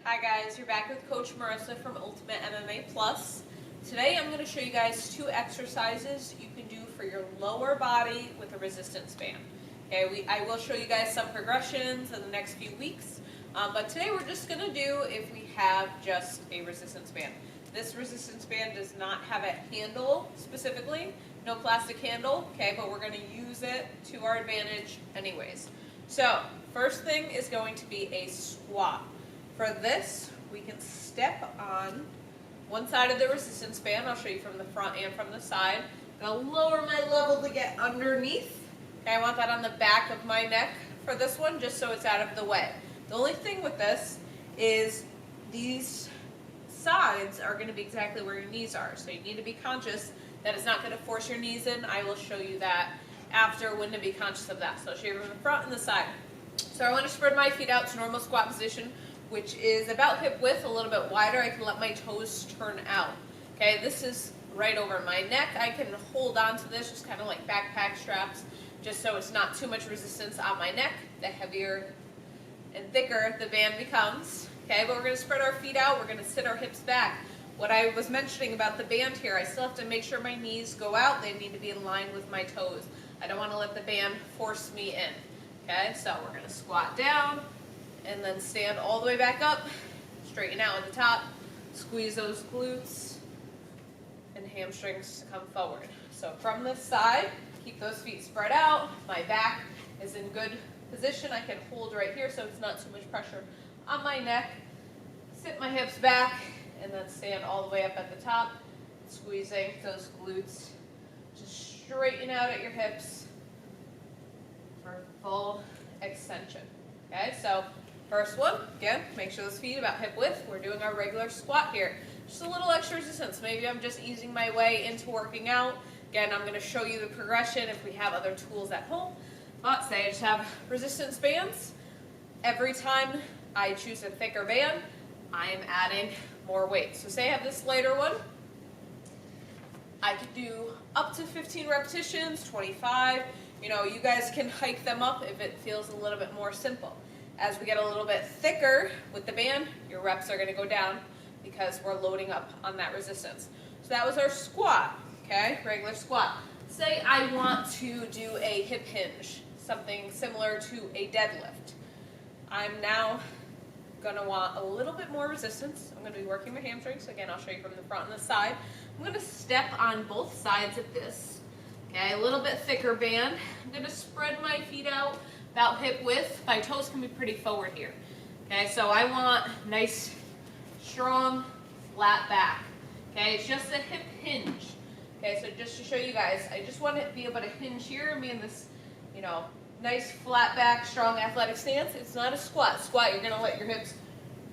Hi guys, you're back with Coach Marisa from Ultimate MMA Plus. Today I'm going to show you guys 2 exercises you can do for your lower body with a resistance band. Okay, I will show you guys some progressions in the next few weeks, but today we're just going to do if we have just a resistance band. This resistance band does not have a handle specifically, no plastic handle, okay, but we're going to use it to our advantage anyways. So, first thing is going to be a squat. For this, we can step on one side of the resistance band. I'll show you from the front and from the side. I'm going to lower my level to get underneath. Okay, I want that on the back of my neck for this one, just so it's out of the way. The only thing with this is these sides are going to be exactly where your knees are. So you need to be conscious that it's not going to force your knees in. I will show you that after when to be conscious of that. So I'll show you from the front and the side. So I want to spread my feet out to normal squat position, which is about hip width, a little bit wider. I can let my toes turn out. Okay, this is right over my neck. I can hold on to this, just kind of like backpack straps, just so it's not too much resistance on my neck. The heavier and thicker the band becomes. Okay, but we're going to spread our feet out. We're going to sit our hips back. What I was mentioning about the band here, I still have to make sure my knees go out. They need to be in line with my toes. I don't want to let the band force me in. Okay, so we're going to squat down and then stand all the way back up, straighten out at the top, squeeze those glutes and hamstrings to come forward. So from this side, keep those feet spread out. My back is in good position. I can hold right here so it's not too much pressure on my neck. Sit my hips back and then stand all the way up at the top, squeezing those glutes. Just straighten out at your hips for full extension. Okay, so first one, again, make sure those feet about hip width. We're doing our regular squat here. Just a little extra resistance. Maybe I'm just easing my way into working out. Again, I'm going to show you the progression if we have other tools at home. But say I just have resistance bands. Every time I choose a thicker band, I am adding more weight. So say I have this lighter one. I could do up to 15 repetitions, 25. You know, you guys can hike them up if it feels a little bit more simple. As we get a little bit thicker with the band, your reps are going to go down because we're loading up on that resistance. So that was our squat, okay, regular squat. Say I want to do a hip hinge, something similar to a deadlift. I'm now going to want a little bit more resistance. I'm going to be working my hamstrings. Again, I'll show you from the front and the side. I'm going to step on both sides of this. Okay, a little bit thicker band. I'm going to spread my feet out about hip width. My toes can be pretty forward here. Okay, so I want nice, strong, flat back. Okay, it's just a hip hinge. Okay, so just to show you guys, I just want to be able to hinge here and be in this, you know, nice, flat back, strong, athletic stance. It's not a squat. Squat, you're going to let your hips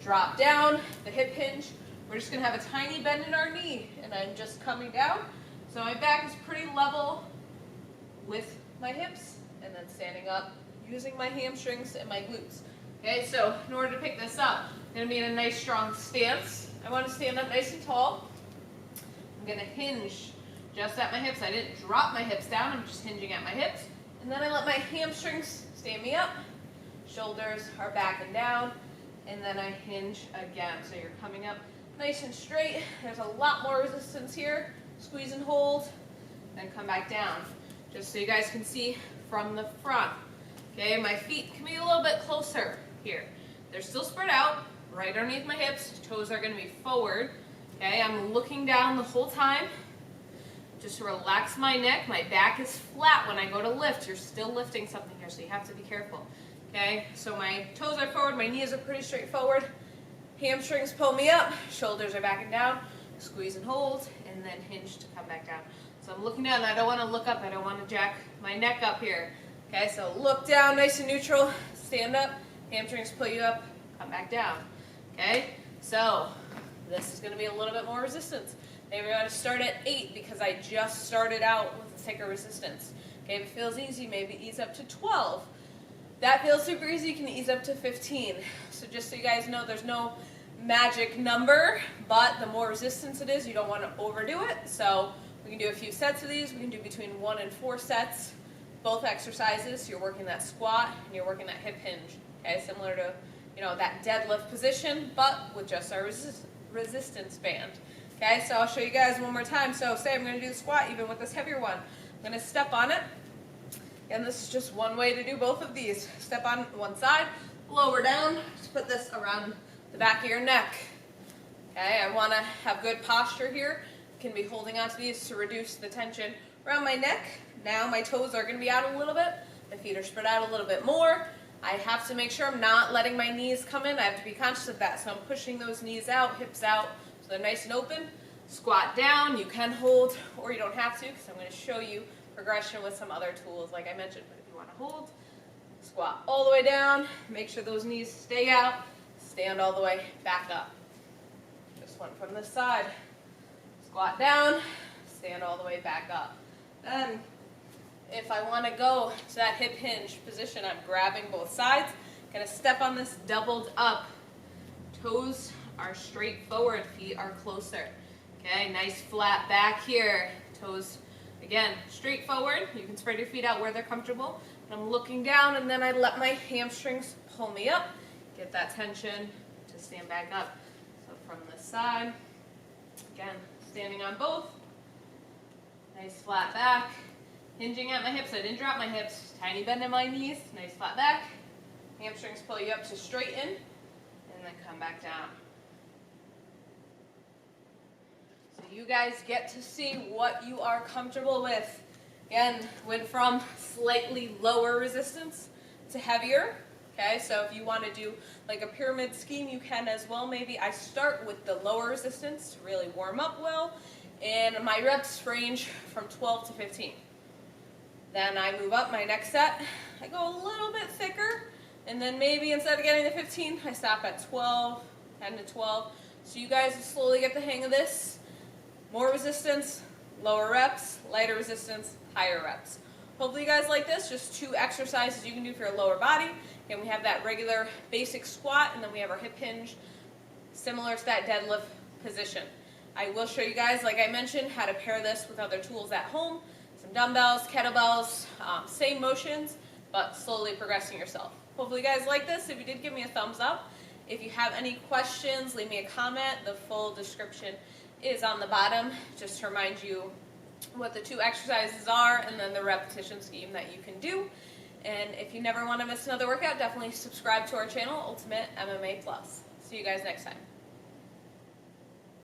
drop down. The hip hinge, we're just going to have a tiny bend in our knee, and I'm just coming down. So my back is pretty level with my hips, and then standing up, using my hamstrings and my glutes. Okay, so in order to pick this up, I'm going to be in a nice strong stance. I want to stand up nice and tall. I'm going to hinge just at my hips. I didn't drop my hips down, I'm just hinging at my hips. And then I let my hamstrings stand me up. Shoulders are back and down. And then I hinge again. So you're coming up nice and straight. There's a lot more resistance here. Squeeze and hold, then come back down. Just so you guys can see from the front. Okay, my feet can be a little bit closer here. They're still spread out, right underneath my hips. Toes are going to be forward. Okay, I'm looking down the whole time. Just to relax my neck. My back is flat when I go to lift. You're still lifting something here, so you have to be careful. Okay, so my toes are forward, my knees are pretty straightforward. Hamstrings pull me up, shoulders are back and down. Squeeze and hold, and then hinge to come back down. So I'm looking down, I don't want to look up, I don't want to jack my neck up here. Okay, so look down, nice and neutral, stand up, hamstrings pull you up, come back down. Okay, so this is going to be a little bit more resistance. Maybe I want to start at 8 because I just started out with a thicker resistance. Okay, if it feels easy, maybe ease up to 12. That feels super easy, you can ease up to 15. So just so you guys know, there's no magic number, but the more resistance it is, you don't want to overdo it. So we can do a few sets of these. We can do between 1 and 4 sets. Both exercises, you're working that squat and you're working that hip hinge. Okay, similar to that deadlift position, but with just our resistance band. Okay, so I'll show you guys one more time. So say I'm going to do the squat even with this heavier one. I'm going to step on it, and this is just one way to do both of these. Step on one side, lower down, just put this around the back of your neck. Okay, I want to have good posture here. Can be holding onto these to reduce the tension around my neck. Now my toes are going to be out a little bit. My feet are spread out a little bit more. I have to make sure I'm not letting my knees come in. I have to be conscious of that. So I'm pushing those knees out, hips out, so they're nice and open. Squat down. You can hold, or you don't have to, because I'm going to show you progression with some other tools like I mentioned. But if you want to hold, squat all the way down. Make sure those knees stay out. Stand all the way back up. Just one from this side. Squat down, stand all the way back up. Then, if I want to go to that hip hinge position, I'm grabbing both sides. Gonna step on this doubled up. Toes are straight forward, feet are closer. Okay, nice flat back here. Toes, again, straight forward. You can spread your feet out where they're comfortable. And I'm looking down, and then I let my hamstrings pull me up. Get that tension to stand back up. So from this side, again, standing on both. Nice flat back. Hinging at my hips. I didn't drop my hips. Tiny bend in my knees. Nice flat back. Hamstrings pull you up to straighten. And then come back down. So you guys get to see what you are comfortable with. Again, went from slightly lower resistance to heavier. Okay, so if you want to do like a pyramid scheme, you can as well. Maybe I start with the lower resistance to really warm up well, and my reps range from 12 to 15. Then I move up my next set. I go a little bit thicker, and then maybe instead of getting to 15, I stop at 12, 10 to 12. So you guys will slowly get the hang of this. More resistance, lower reps, lighter resistance, higher reps. Hopefully you guys like this. Just 2 exercises you can do for your lower body. And we have that regular basic squat, and then we have our hip hinge, similar to that deadlift position. I will show you guys, like I mentioned, how to pair this with other tools at home. Some dumbbells, kettlebells, same motions, but slowly progressing yourself. Hopefully you guys like this. If you did, give me a thumbs up. If you have any questions, leave me a comment. The full description is on the bottom, just to remind you what the 2 exercises are, and then the repetition scheme that you can do. And if you never want to miss another workout, definitely subscribe to our channel, Ultimate MMA Plus. See you guys next time.